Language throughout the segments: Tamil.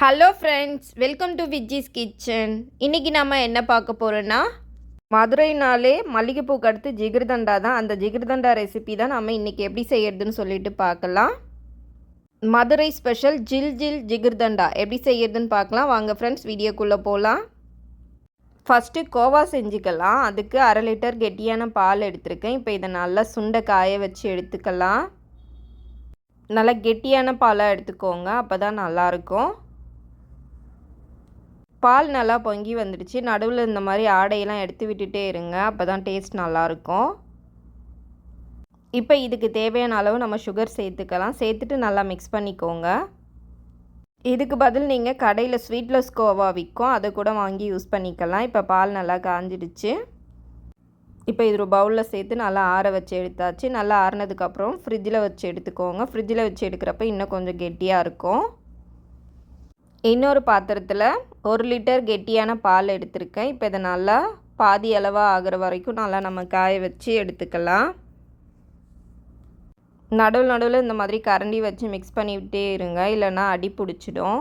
Hello friends, welcome to Vijji's kitchen. இன்றைக்கி நம்ம என்ன பார்க்க போகிறோன்னா, மதுரைனாலே மல்லிகைப்பூக்கு அடுத்து ஜிகிர்தண்டா தான். அந்த ஜிகிர்தண்டா ரெசிபி தான் நம்ம இன்றைக்கி எப்படி செய்யறதுன்னு சொல்லிட்டு பார்க்கலாம். மதுரை ஸ்பெஷல் ஜில் ஜில் ஜிகிர்தண்டா எப்படி செய்யறதுன்னு பார்க்கலாம். வாங்க ஃப்ரெண்ட்ஸ், வீடியோக்குள்ளே போகலாம். ஃபஸ்ட்டு கோவா செஞ்சுக்கலாம். அதுக்கு 1/2 லிட்டர் கெட்டியான பால் எடுத்திருக்கேன். இப்போ இதை நல்லா சுண்டை காய வச்சு எடுத்துக்கலாம். நல்லா கெட்டியான பாலாக எடுத்துக்கோங்க, அப்போ தான் நல்லாயிருக்கும். பால் நல்லா பொங்கி வந்துடுச்சு. நடுவில் இந்த மாதிரி ஆடையெல்லாம் எடுத்து விட்டுட்டே இருங்க, அப்போ தான் டேஸ்ட் நல்லாயிருக்கும். இப்போ இதுக்கு தேவையான அளவு நம்ம சுகர் சேர்த்துக்கலாம். சேர்த்துட்டு நல்லா மிக்ஸ் பண்ணிக்கோங்க. இதுக்கு பதில் நீங்கள் கடையில் ஸ்வீட்லெஸ் கோவா விற்கும், அதை கூட வாங்கி யூஸ் பண்ணிக்கலாம். இப்போ பால் நல்லா காஞ்சிடுச்சு. இப்போ இது ஒரு பவுலில் சேர்த்து நல்லா ஆற வச்சு எடுத்தாச்சு. நல்லா ஆறினதுக்கப்புறம் ஃப்ரிட்ஜில் வச்சு எடுத்துக்கோங்க. ஃப்ரிட்ஜில் வச்சு எடுக்கிறப்ப இன்னும் கொஞ்சம் கெட்டியாக இருக்கும். இன்னொரு பாத்திரத்தில் 1 லிட்டர் கெட்டியான பால் எடுத்திருக்கேன். இப்போ இதை நல்லா பாதி அளவாக ஆகிற வரைக்கும் நல்லா நம்ம காய வச்சு எடுத்துக்கலாம். நடுவில் இந்த மாதிரி கரண்டி வச்சு மிக்ஸ் பண்ணிவிட்டே இருங்க, இல்லைன்னா அடி பிடிச்சிடும்.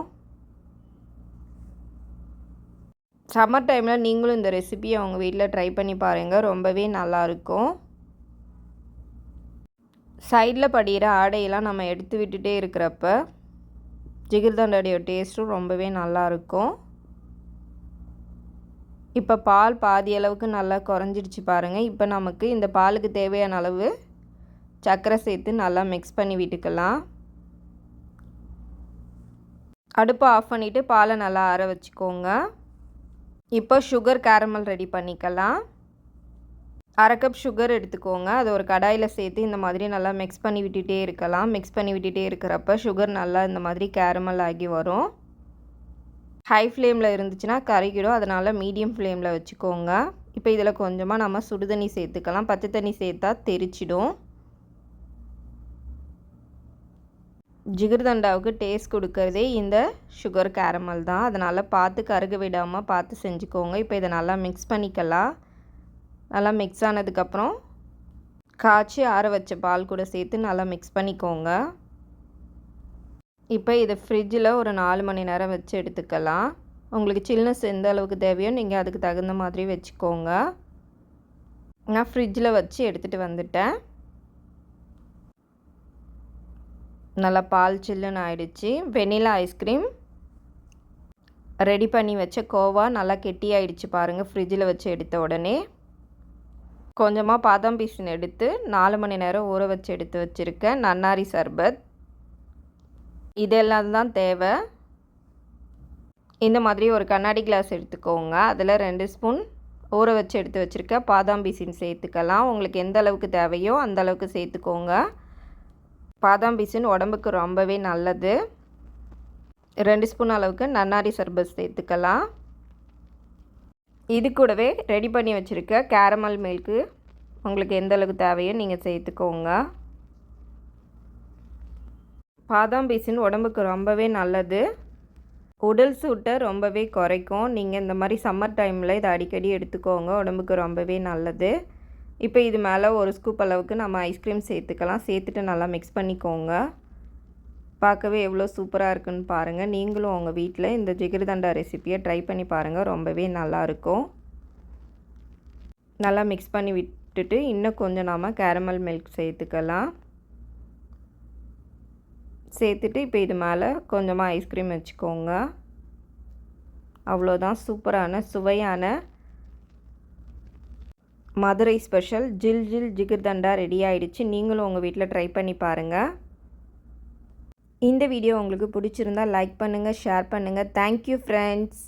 சம்மர் டைமில் நீங்களும் இந்த ரெசிபியை உங்கள் வீட்டில் ட்ரை பண்ணி பாருங்கள், ரொம்பவே நல்லாயிருக்கும். சைடில் படிகிற ஆடையெல்லாம் நம்ம எடுத்து விட்டுட்டே இருக்கிறப்ப ஜிகிர்தண்டாடைய டேஸ்ட்டும் ரொம்பவே நல்லாயிருக்கும். இப்போ பால் பாதி அளவுக்கு நல்லா குறைஞ்சிடுச்சு பாருங்கள். இப்போ நமக்கு இந்த பாலுக்கு தேவையான அளவு சர்க்கரை சேர்த்து நல்லா மிக்ஸ் பண்ணி விட்டுக்கலாம். அடுப்பை ஆஃப் பண்ணிவிட்டு பாலை நல்லா ஆற வச்சுக்கோங்க. இப்போ சுகர் கேரமல் ரெடி பண்ணிக்கலாம். 1/2 கப் சுகர் எடுத்துக்கோங்க. அதை ஒரு கடாயில் சேர்த்து இந்த மாதிரி நல்லா மிக்ஸ் பண்ணி விட்டுட்டே இருக்கலாம். மிக்ஸ் பண்ணி விட்டுட்டே இருக்கிறப்ப சுகர் நல்லா இந்த மாதிரி கேரமல் ஆகி வரும். ஹை ஃப்ளேமில் இருந்துச்சுன்னா கருகிடும், அதனால் மீடியம் ஃப்ளேமில் வச்சுக்கோங்க. இப்போ இதில் கொஞ்சமாக நம்ம சுடுதண்ணி சேர்த்துக்கலாம். பச்சை தண்ணி சேர்த்தா தெரிச்சிடும். ஜிகிர்தண்டாவுக்கு டேஸ்ட் கொடுக்கறதே இந்த சுகர் கேரமல் தான், அதனால் பார்த்து கருக விடாமல் பார்த்து செஞ்சுக்கோங்க. இப்போ இதை நல்லா மிக்ஸ் பண்ணிக்கலாம். நல்லா மிக்ஸ் ஆனதுக்கப்புறம் காய்ச்சி ஆற வச்ச பால் கூட சேர்த்து நல்லா மிக்ஸ் பண்ணிக்கோங்க. இப்போ இதை ஃப்ரிட்ஜில் ஒரு 4 மணி நேரம் வச்சு எடுத்துக்கலாம். உங்களுக்கு சில்னஸ் எந்த அளவுக்கு தேவையோ நீங்கள் அதுக்கு தகுந்த மாதிரி வச்சுக்கோங்க. நான் ஃப்ரிட்ஜில் வச்சு எடுத்துகிட்டு வந்துட்டேன். நல்லா பால் சில்லுன்னு ஆயிடுச்சு. வெனிலா ஐஸ்கிரீம் ரெடி பண்ணி வச்ச கோவா நல்லா கெட்டி ஆயிடுச்சு பாருங்கள். ஃப்ரிட்ஜில் வச்சு எடுத்த உடனே கொஞ்சமாக பாதாம் பீசன் எடுத்து 4 மணி நேரம் ஊற வச்சு எடுத்து வச்சுருக்கேன். நன்னாரி சர்பத், இதெல்லாம் தான் தேவை. இந்த மாதிரி ஒரு கண்ணாடி கிளாஸ் எடுத்துக்கோங்க. அதில் 2 ஸ்பூன் ஊற வச்சு எடுத்து வச்சுருக்கேன் பாதாம் பீசன் சேர்த்துக்கலாம். உங்களுக்கு எந்த அளவுக்கு தேவையோ அந்த அளவுக்கு சேர்த்துக்கோங்க. பாதாம் பீசன் உடம்புக்கு ரொம்பவே நல்லது. 2 ஸ்பூன் அளவுக்கு நன்னாரி சர்பத் சேர்த்துக்கலாம். இது கூடவே ரெடி பண்ணி வச்சுருக்க கேரமல் மில்க்கு உங்களுக்கு எந்த அளவுக்கு தேவையோ நீங்கள் சேர்த்துக்கோங்க. பாதாம் பீசன் உடம்புக்கு ரொம்பவே நல்லது. உடல் சூட்டை ரொம்பவே குறைக்கும். நீங்கள் இந்த மாதிரி சம்மர் டைமில் இதை அடிக்கடி எடுத்துக்கோங்க, உடம்புக்கு ரொம்பவே நல்லது. இப்போ இது மேலே 1 ஸ்கூப் அளவுக்கு நம்ம ஐஸ்கிரீம் சேர்த்துக்கலாம். சேர்த்துட்டு நல்லா மிக்ஸ் பண்ணிக்கோங்க. பார்க்கவே எவ்வளோ சூப்பராக இருக்குன்னு பாருங்கள். நீங்களும் உங்கள் வீட்டில் இந்த ஜிகிர்தண்டா ரெசிப்பியை ட்ரை பண்ணி பாருங்கள், ரொம்பவே நல்லாயிருக்கும். நல்லா மிக்ஸ் பண்ணி விட்டுட்டு இன்னும் கொஞ்சம் நாம் கேரமல் மில்க் சேர்த்துக்கலாம். சேர்த்துட்டு இப்போ இது மேலே கொஞ்சமாக ஐஸ்கிரீம் வச்சுக்கோங்க. அவ்வளோதான், சூப்பரான சுவையான மதுரை ஸ்பெஷல் ஜில் ஜில் ஜிகிர்தண்டா ரெடி ஆகிடுச்சு. நீங்களும் உங்கள் வீட்டில் ட்ரை பண்ணி பாருங்கள். இந்த வீடியோ உங்களுக்கு பிடிச்சிருந்தால் லைக் பண்ணுங்கள், ஷேர் பண்ணுங்கள். Thank you friends.